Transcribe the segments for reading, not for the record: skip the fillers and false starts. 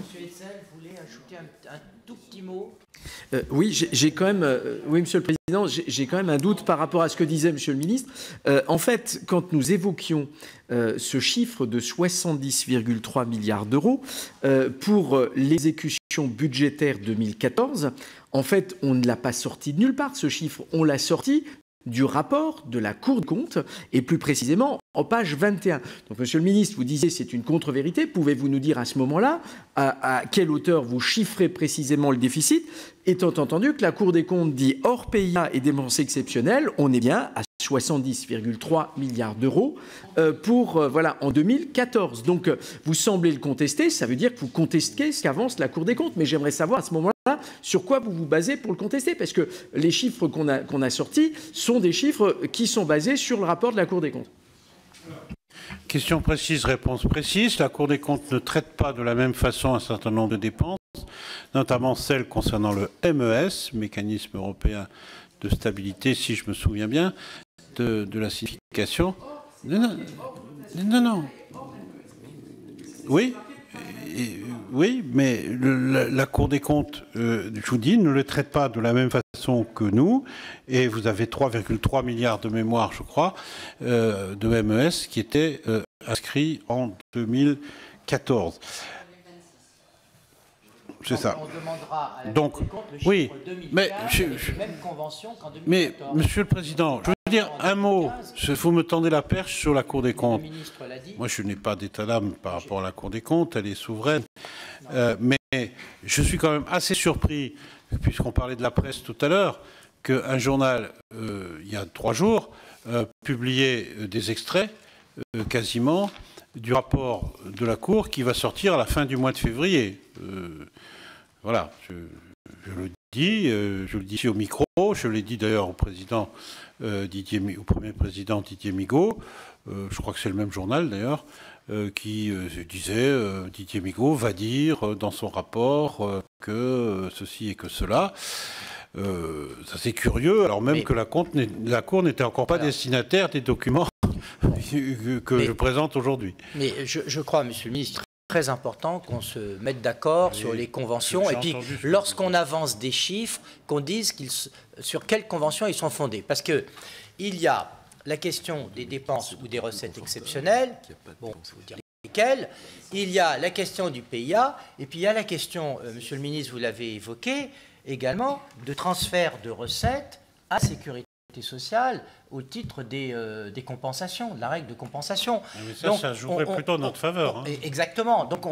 Monsieur Hetzel voulait ajouter un tout petit mot. Oui, j'ai quand même, oui, Monsieur le Président, j'ai quand même un doute par rapport à ce que disait Monsieur le Ministre. En fait, quand nous évoquions ce chiffre de 70,3 milliards d'euros pour l'exécution budgétaire 2014, en fait, on ne l'a pas sorti de nulle part, ce chiffre. On l'a sorti du rapport de la Cour des comptes, et plus précisément en page 21. Donc, Monsieur le Ministre, vous disiez c'est une contre-vérité. Pouvez-vous nous dire à ce moment-là à quelle hauteur vous chiffrez précisément le déficit, étant entendu que la Cour des comptes dit hors PIA et dépenses exceptionnelles, on est bien à 70,3 milliards d'euros pour voilà en 2014. Donc vous semblez le contester, ça veut dire que vous contestez ce qu'avance la Cour des comptes. Mais j'aimerais savoir à ce moment-là sur quoi vous vous basez pour le contester, parce que les chiffres qu'on a sortis sont des chiffres qui sont basés sur le rapport de la Cour des comptes. Question précise, réponse précise. La Cour des comptes ne traite pas de la même façon un certain nombre de dépenses, notamment celles concernant le MES, Mécanisme européen de stabilité, si je me souviens bien, de la signification. Non. Oui. Oui, mais la Cour des comptes, je vous dis, ne le traite pas de la même façon que nous. Et vous avez 3,3 milliards de mémoire, je crois, de MES qui étaient inscrits en 2014. C'est ça. On demandera à la Donc, Cour des comptes le chiffre oui, 2015 mais avec les mêmes conventions qu'en 2014. Mais, Monsieur le Président, je veux dire un mot. Vous me tendez la perche sur la Cour des comptes. Moi, je n'ai pas d'état d'âme par rapport à la Cour des comptes, elle est souveraine. Mais je suis quand même assez surpris, puisqu'on parlait de la presse tout à l'heure, qu'un journal, il y a 3 jours, publiait des extraits, quasiment, du rapport de la Cour qui va sortir à la fin du mois de février. Voilà, je le dis, je le dis ici au micro, je l'ai dit d'ailleurs au président au premier président Didier Migaud, je crois que c'est le même journal d'ailleurs, qui disait Didier Migaud va dire dans son rapport que ceci et que cela. Ça c'est curieux, alors même que la Cour n'était encore pas destinataire des documents que je présente aujourd'hui. Mais je crois, Monsieur le Ministre, très important qu'on se mette d'accord sur les conventions et puis lorsqu'on avance des chiffres, qu'on dise sur quelles conventions ils sont fondés. Parce qu'il y a la question des dépenses ou des recettes exceptionnelles, bon, je vais vous dire lesquelles, il y a la question du PIA et puis il y a la question, Monsieur le Ministre, vous l'avez évoqué également, de transfert de recettes à sécurité sociale au titre des compensations, de la règle de compensation. Mais ça, donc, ça jouerait plutôt en notre faveur. Hein. Exactement. Donc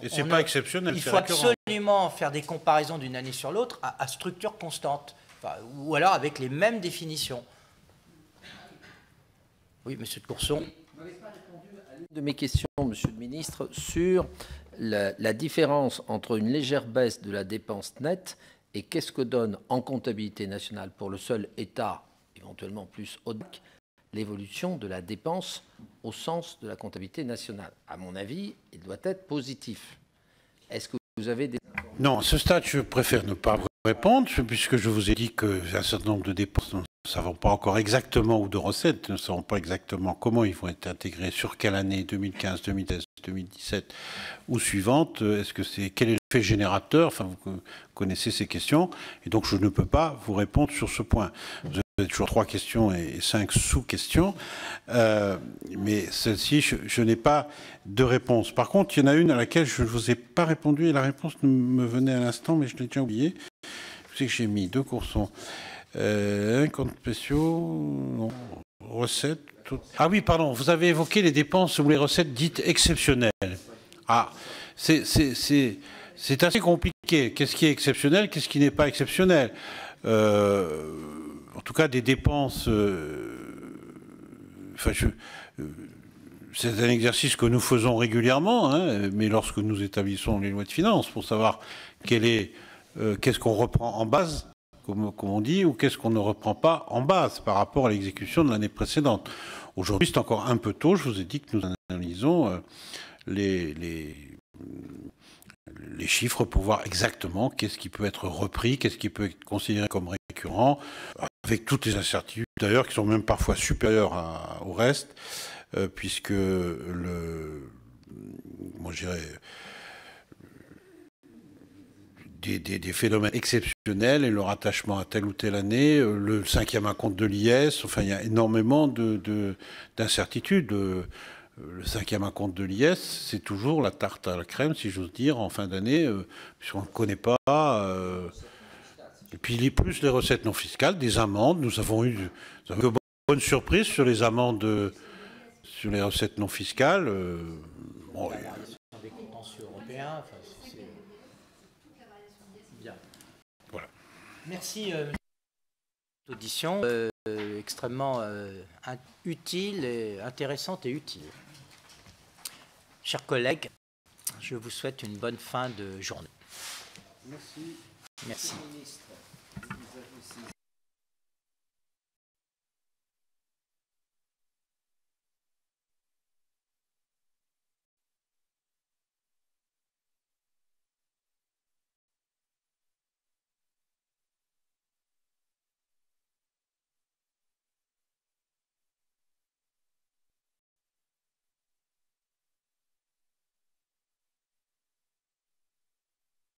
et c'est pas exceptionnel. Il faut absolument faire des comparaisons d'une année sur l'autre à structure constante, ou alors avec les mêmes définitions. Oui, Monsieur de Courson. Vous n'avez pas répondu à l'une de mes questions, Monsieur le Ministre, sur la différence entre une légère baisse de la dépense nette et qu'est-ce que donne en comptabilité nationale pour le seul État, éventuellement plus ODAC, l'évolution de la dépense au sens de la comptabilité nationale. À mon avis, il doit être positif. Est-ce que vous avez des... Non, à ce stade, je préfère ne pas vous répondre, puisque je vous ai dit qu'un certain nombre de dépenses, nous ne savons pas encore exactement, ou de recettes, nous ne savons pas exactement comment ils vont être intégrés, sur quelle année, 2015, 2016, 2017 ou suivante. Est-ce que c'est quel est l'effet générateur? Enfin, vous connaissez ces questions, et donc je ne peux pas vous répondre sur ce point. Vous avez toujours 3 questions et 5 sous-questions, mais celle-ci, je n'ai pas de réponse. Par contre, il y en a une à laquelle je ne vous ai pas répondu, et la réponse me venait à l'instant, mais je l'ai déjà oublié. Je sais que j'ai mis 2 coursons. Comptes spéciaux, non, recettes. Tout... Ah oui, pardon, vous avez évoqué les dépenses ou les recettes dites exceptionnelles. Ah, c'est assez compliqué. Qu'est-ce qui est exceptionnel, qu'est-ce qui n'est pas exceptionnel? En tout cas, des dépenses... c'est un exercice que nous faisons régulièrement, hein, mais lorsque nous établissons les lois de finances, pour savoir qu'est-ce qu'on reprend en base, comme on dit, ou qu'est-ce qu'on ne reprend pas en base par rapport à l'exécution de l'année précédente. Aujourd'hui, c'est encore un peu tôt. Je vous ai dit que nous analysons les chiffres pour voir exactement qu'est-ce qui peut être repris, qu'est-ce qui peut être considéré comme récurrent, avec toutes les incertitudes d'ailleurs qui sont même parfois supérieures au reste, puisque moi je dirais, des phénomènes exceptionnels et leur attachement à telle ou telle année, le 5e acompte de l'IS, enfin il y a énormément d'incertitudes. Le 5e acompte de l'IS, c'est toujours la tarte à la crème, si j'ose dire, en fin d'année, puisqu'on ne connaît pas. Et puis il y a plus les recettes non fiscales, des amendes. Nous avons eu de bonnes surprises sur les amendes, sur les recettes non fiscales. Bon, des contentieux européens. Enfin, bien. Voilà. Merci. Audition extrêmement utile, et intéressante et utile. Chers collègues, je vous souhaite une bonne fin de journée. Merci. Merci.